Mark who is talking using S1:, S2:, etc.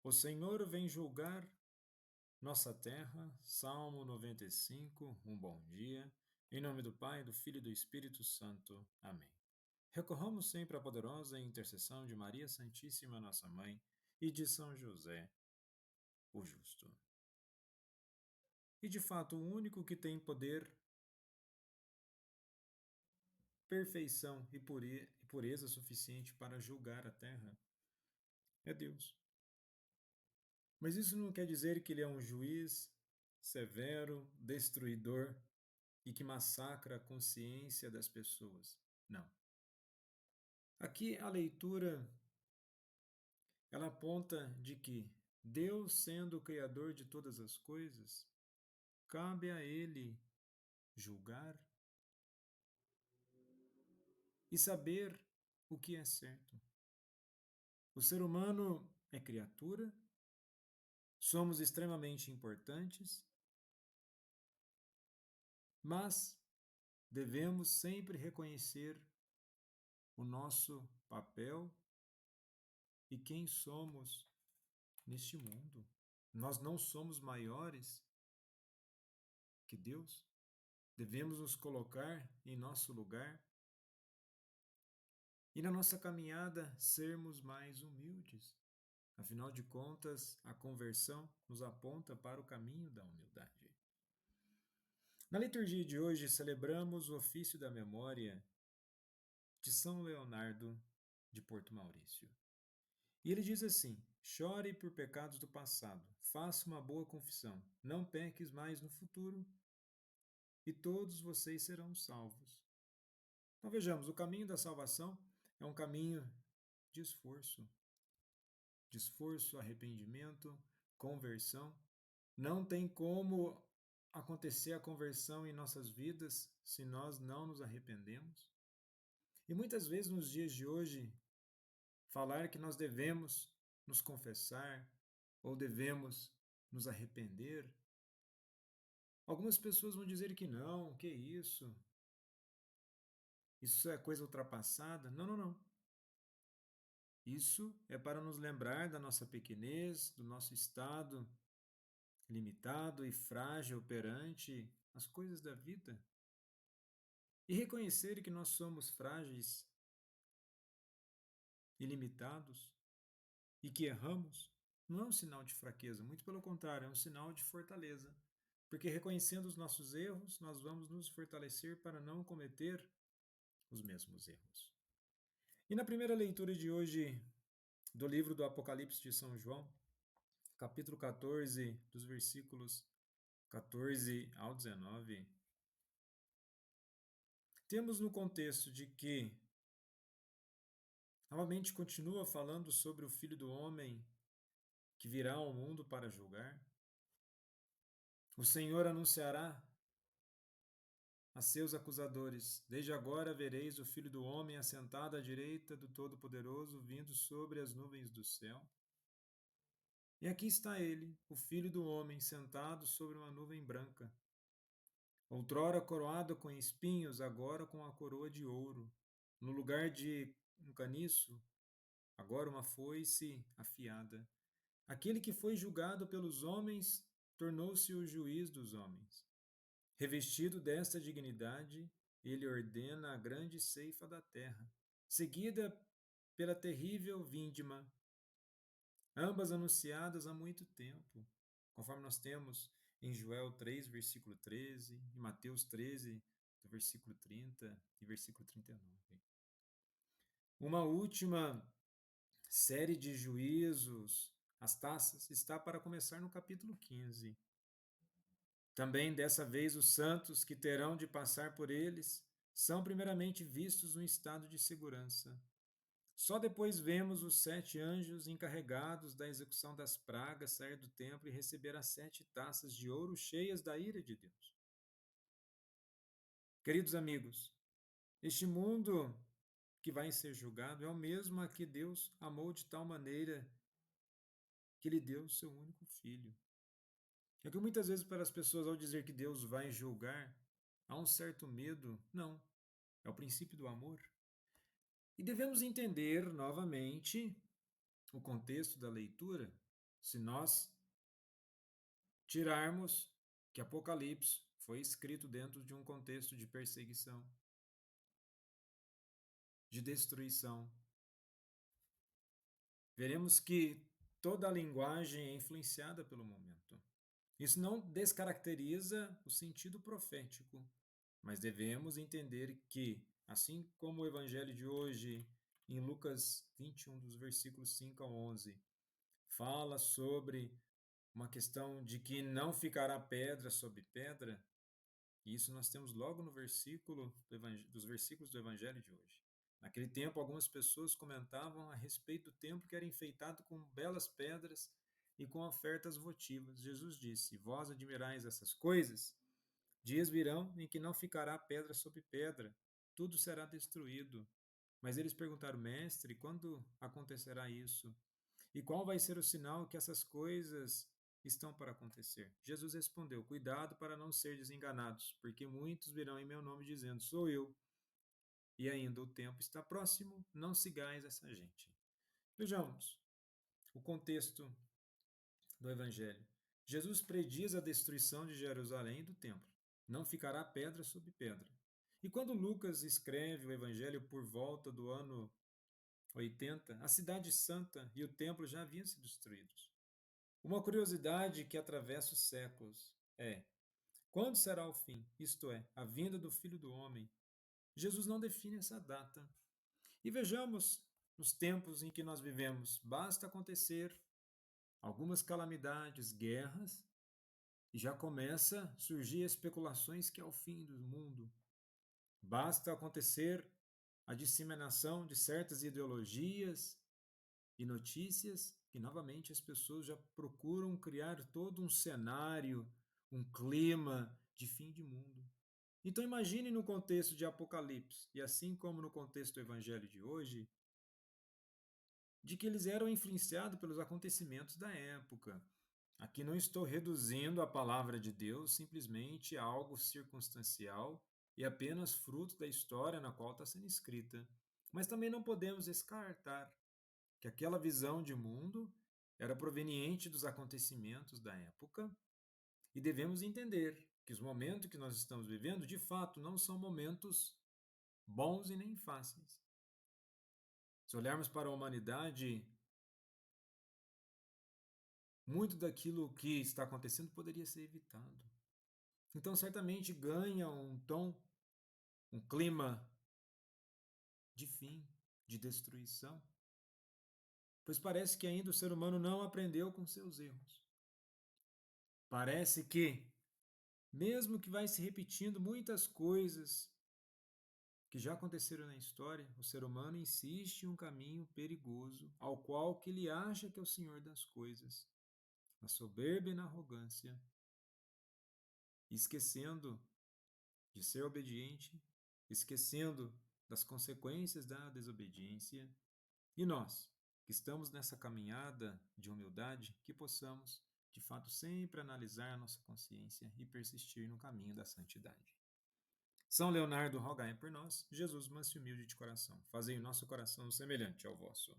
S1: O Senhor vem julgar nossa terra. Salmo 95, um bom dia. Em nome do Pai, do Filho e do Espírito Santo. Amém. Recorramos sempre à poderosa intercessão de Maria Santíssima, nossa Mãe, e de São José, o Justo. E de fato, o único que tem poder, perfeição e pureza suficiente para julgar a terra é Deus. Mas isso não quer dizer que ele é um juiz severo, destruidor e que massacra a consciência das pessoas. Não. Aqui a leitura ela aponta de que Deus, sendo o criador de todas as coisas, cabe a ele julgar e saber o que é certo. O ser humano é criatura, somos extremamente importantes, mas devemos sempre reconhecer o nosso papel e quem somos neste mundo. Nós não somos maiores que Deus. Devemos nos colocar em nosso lugar e na nossa caminhada sermos mais humildes. Afinal de contas, a conversão nos aponta para o caminho da humildade. Na liturgia de hoje, celebramos o ofício da memória de São Leonardo de Porto Maurício. E ele diz assim: chore por pecados do passado, faça uma boa confissão, não peques mais no futuro, e todos vocês serão salvos. Então vejamos, o caminho da salvação é um caminho de esforço, arrependimento, conversão. Não tem como acontecer a conversão em nossas vidas se nós não nos arrependemos. E muitas vezes nos dias de hoje, falar que nós devemos nos confessar ou devemos nos arrepender, algumas pessoas vão dizer que não, que isso? Isso é coisa ultrapassada? Não, não, não. Isso é para nos lembrar da nossa pequenez, do nosso estado limitado e frágil perante as coisas da vida. E reconhecer que nós somos frágeis e limitados e que erramos não é um sinal de fraqueza, muito pelo contrário, é um sinal de fortaleza. Porque reconhecendo os nossos erros, nós vamos nos fortalecer para não cometer os mesmos erros. E na primeira leitura de hoje do livro do Apocalipse de São João, capítulo 14, dos versículos 14 ao 19, temos no contexto de que, novamente, continua falando sobre o Filho do Homem que virá ao mundo para julgar. O Senhor anunciará a seus acusadores: desde agora vereis o Filho do Homem assentado à direita do Todo-Poderoso, vindo sobre as nuvens do céu. E aqui está ele, o Filho do Homem, sentado sobre uma nuvem branca. Outrora coroado com espinhos, agora com a coroa de ouro. No lugar de um caniço, agora uma foice afiada. Aquele que foi julgado pelos homens tornou-se o juiz dos homens. Revestido desta dignidade, ele ordena a grande ceifa da terra, seguida pela terrível vindima, ambas anunciadas há muito tempo, conforme nós temos em Joel 3, versículo 13, e Mateus 13, do versículo 30 e versículo 39. Uma última série de juízos, as taças, está para começar no capítulo 15. Também dessa vez os santos que terão de passar por eles são primeiramente vistos no estado de segurança. Só depois vemos os 7 anjos encarregados da execução das pragas sair do templo e receber as 7 taças de ouro cheias da ira de Deus. Queridos amigos, este mundo que vai ser julgado é o mesmo a que Deus amou de tal maneira que lhe deu o seu único filho. É que muitas vezes para as pessoas, ao dizer que Deus vai julgar, há um certo medo. Não, é o princípio do amor. E devemos entender novamente o contexto da leitura, se nós tirarmos que Apocalipse foi escrito dentro de um contexto de perseguição, de destruição, veremos que toda a linguagem é influenciada pelo momento. Isso não descaracteriza o sentido profético, mas devemos entender que, assim como o evangelho de hoje, em Lucas 21, dos versículos 5 a 11, fala sobre uma questão de que não ficará pedra sobre pedra, e isso nós temos logo no versículo dos versículos do evangelho de hoje. Naquele tempo, algumas pessoas comentavam a respeito do templo que era enfeitado com belas pedras e com ofertas votivas. Jesus disse: Vós admirais essas coisas? Dias virão em que não ficará pedra sobre pedra, tudo será destruído. Mas eles perguntaram: Mestre, quando acontecerá isso? E qual vai ser o sinal que essas coisas estão para acontecer? Jesus respondeu: Cuidado para não ser desenganados, porque muitos virão em meu nome dizendo: Sou eu. E ainda o tempo está próximo, não sigais essa gente. Vejamos o contexto do Evangelho. Jesus prediz a destruição de Jerusalém e do templo. Não ficará pedra sobre pedra. E quando Lucas escreve o Evangelho por volta do ano 80, a cidade santa e o templo já haviam sido destruídos. Uma curiosidade que atravessa os séculos é: quando será o fim? Isto é, a vinda do Filho do Homem. Jesus não define essa data. E vejamos nos tempos em que nós vivemos, basta acontecer algumas calamidades, guerras, e já começa a surgir especulações que é o fim do mundo. Basta acontecer a disseminação de certas ideologias e notícias e novamente as pessoas já procuram criar todo um cenário, um clima de fim de mundo. Então imagine no contexto de Apocalipse, e assim como no contexto do Evangelho de hoje, de que eles eram influenciados pelos acontecimentos da época. Aqui não estou reduzindo a palavra de Deus simplesmente a algo circunstancial e apenas fruto da história na qual está sendo escrita. Mas também não podemos descartar que aquela visão de mundo era proveniente dos acontecimentos da época e devemos entender que os momentos que nós estamos vivendo, de fato, não são momentos bons e nem fáceis. Se olharmos para a humanidade, muito daquilo que está acontecendo poderia ser evitado. Então, certamente ganha um tom, um clima de fim, de destruição, pois parece que ainda o ser humano não aprendeu com seus erros. Parece que, mesmo que vai se repetindo muitas coisas que já aconteceram na história, o ser humano insiste em um caminho perigoso, ao qual que ele acha que é o senhor das coisas, na soberba e na arrogância, esquecendo de ser obediente, esquecendo das consequências da desobediência. E nós, que estamos nessa caminhada de humildade, que possamos, de fato, sempre analisar a nossa consciência e persistir no caminho da santidade. São Leonardo, rogai por nós. Jesus, manso e humilde de coração, fazei o nosso coração semelhante ao vosso.